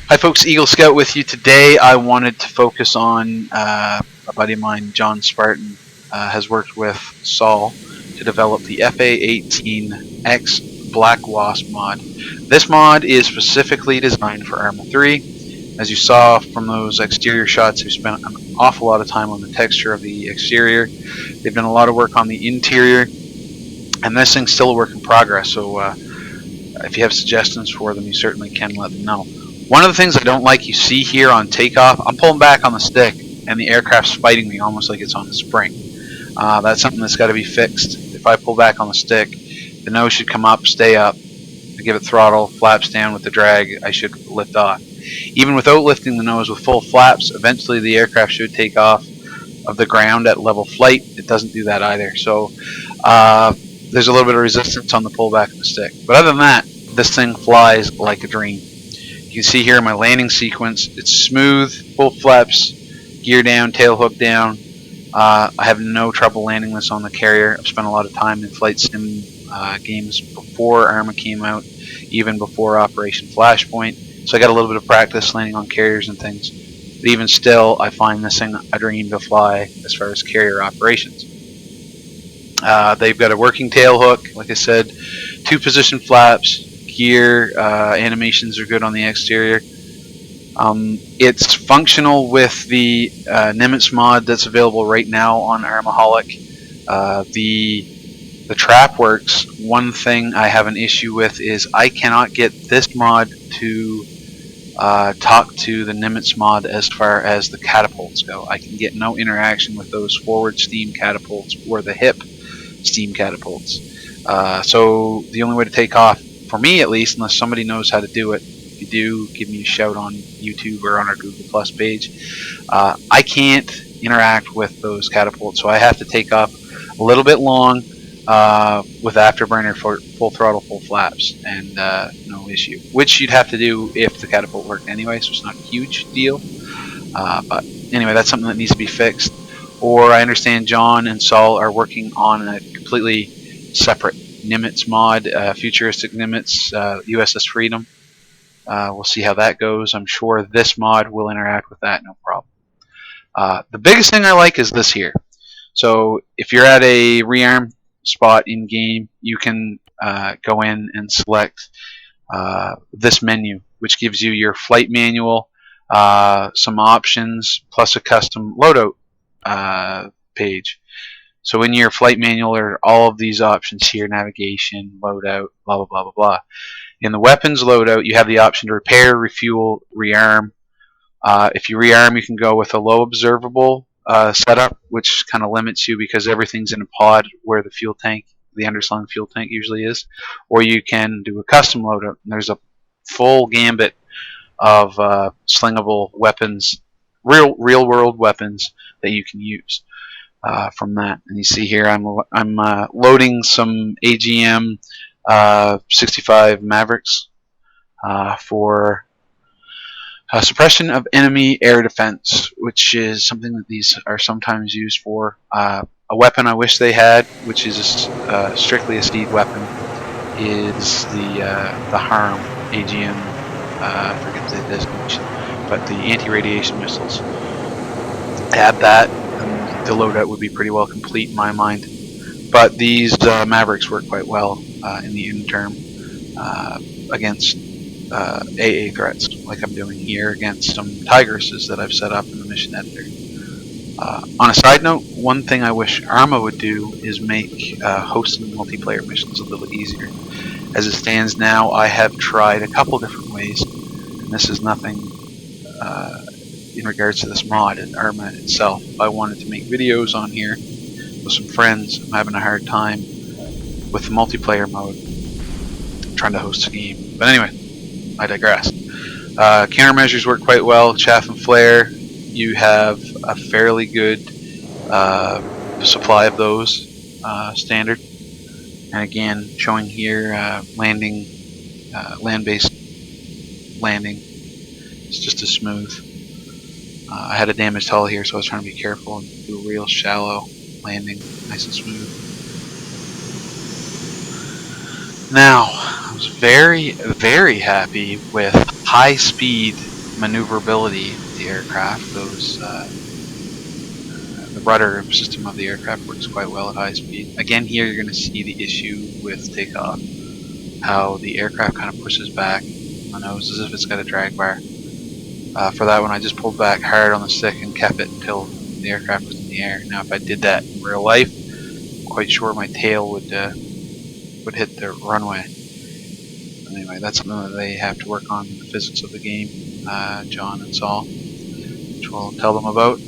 Hi folks, Eagle Scout with you today. I wanted to focus on a buddy of mine, John Spartan, has worked with Saul to develop the FA-18 X Black Wasp mod. This mod is specifically designed for Arma 3. As you saw from those exterior shots, they've spent an awful lot of time on the texture of the exterior. They've done a lot of work on the interior, and this thing's still a work in progress, so if you have suggestions for them, you certainly can let them know. One of the things I don't like you see here on takeoff, I'm pulling back on the stick and the aircraft's fighting me almost like it's on a spring. That's something that's got to be fixed. If I pull back on the stick, the nose should come up, stay up. I give it throttle, flaps down with the drag, I should lift off. Even without lifting the nose with full flaps, eventually the aircraft should take off of the ground at level flight. It doesn't do that either. So there's a little bit of resistance on the pullback of the stick. But other than that, this thing flies like a dream. You can see here in my landing sequence, it's smooth, full flaps, gear down, tail hook down. I have no trouble landing this on the carrier. I've spent a lot of time in flight sim games before Arma came out, even before Operation Flashpoint. So I got a little bit of practice landing on carriers and things. But even still, I find this thing a dream to fly as far as carrier operations. They've got a working tail hook, like I said, 2 position flaps, gear, animations are good on the exterior. It's functional with the Nimitz mod that's available right now on Armaholic. The trap works. One thing I have an issue with is I cannot get this mod to talk to the Nimitz mod as far as the catapults go. I can get no interaction with those forward steam catapults or the hip steam catapults. So the only way to take off, for me at least, unless somebody knows how to do it, if you do, give me a shout on YouTube or on our Google Plus page. I can't interact with those catapults, so I have to take off a little bit long with afterburner for full throttle, full flaps, and no issue. Which you'd have to do if the catapult worked anyway, so it's not a huge deal. But anyway, that's something that needs to be fixed. Or I understand John and Saul are working on a completely separate Nimitz mod, futuristic Nimitz, USS Freedom. We'll see how that goes. I'm sure this mod will interact with that, no problem. The biggest thing I like is this here. So if you're at a rearm spot in game, you can go in and select this menu, which gives you your flight manual, some options, plus a custom loadout page. So in your flight manual are all of these options here: navigation, loadout, blah blah blah blah blah. In the weapons loadout, you have the option to repair, refuel, rearm. If you rearm, you can go with a low observable setup, which kind of limits you because everything's in a pod where the fuel tank, the underslung fuel tank, usually is. Or you can do a custom loadout. And there's a full gambit of slingable weapons, real world weapons that you can use. From that, and you see here I'm loading some AGM 65 Mavericks for suppression of enemy air defense, which is something that these are sometimes used for. A weapon I wish they had, which is strictly a steed weapon, is the Harm AGM. I forget the designation, but the anti-radiation missiles. Add that, and the loadout would be pretty well complete in my mind. But these Mavericks work quite well in the interim against AA threats, like I'm doing here against some Tigresses that I've set up in the mission editor. On a side note, one thing I wish Arma would do is make hosting multiplayer missions a little easier. As it stands now, I have tried a couple different ways, and this is nothing in regards to this mod and Arma itself. If I wanted to make videos on here with some friends, I'm having a hard time with the multiplayer mode, trying to host a game. But anyway, I digress. Countermeasures work quite well. Chaff and flare, you have a fairly good supply of those standard. And again, showing here landing, land-based landing. It's just as smooth. I had a damaged hull here, so I was trying to be careful and do a real shallow landing, nice and smooth. Now, I was very, very happy with high-speed maneuverability of the aircraft. The rudder system of the aircraft works quite well at high speed. Again, here you're going to see the issue with takeoff, how the aircraft kind of pushes back on the nose as if it's got a drag bar. For that one, I just pulled back hard on the stick and kept it until the aircraft was in the air. Now, if I did that in real life, I'm quite sure my tail would hit the runway. Anyway, that's something that they have to work on in the physics of the game, John and Saul, which we'll tell them about.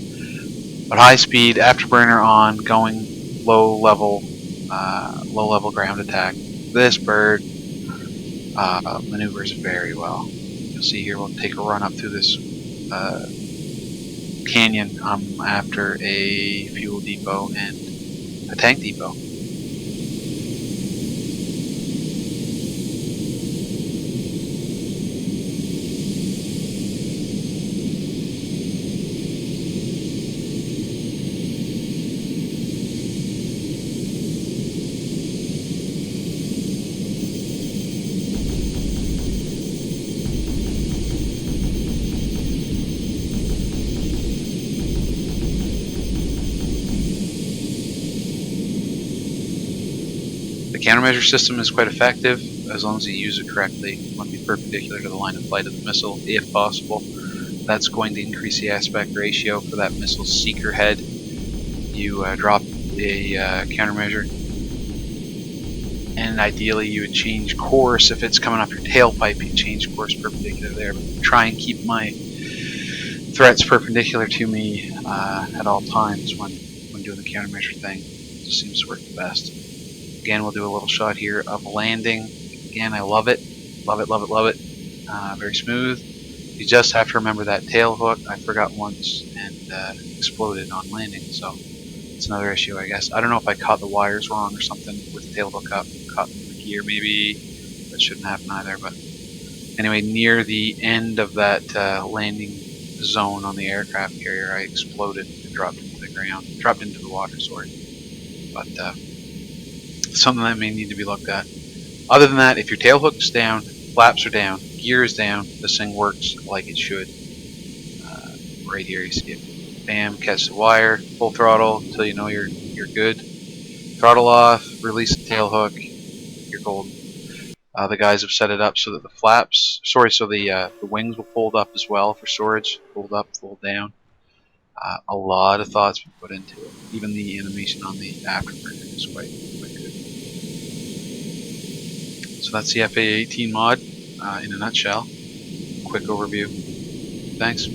But high speed, afterburner on, going low level ground attack. This bird maneuvers very well. You'll see here we'll take a run up through this canyon after a fuel depot and a tank depot. The countermeasure system is quite effective as long as you use it correctly. You want to be perpendicular to the line of flight of the missile if possible. That's going to increase the aspect ratio for that missile's seeker head. You drop a countermeasure, and ideally you would change course. If it's coming off your tailpipe, you change course perpendicular there. But try and keep my threats perpendicular to me at all times when doing the countermeasure thing. It just seems to work the best. Again, we'll do a little shot here of landing. Again, I love it. Love it, love it, love it. Very smooth. You just have to remember that tail hook. I forgot once and exploded on landing, so it's another issue, I guess. I don't know if I caught the wires wrong or something with the tail hook up. Caught in the gear, maybe. That shouldn't happen either, but anyway, near the end of that landing zone on the aircraft carrier, I exploded and dropped into the ground. Dropped into the water, sorry. But something that may need to be looked at. Other than that, if your tail hook's down, flaps are down, gear is down, this thing works like it should. Right here you see it. Bam, catch the wire, full throttle until you know you're good. Throttle off, release the tail hook, you're golden. The guys have set it up so that the wings will fold up as well for storage. Fold up, fold down. A lot of thought's been put into it. Even the animation on the afterburner is quite good. So that's the FA-18 mod in a nutshell. Quick overview. Thanks.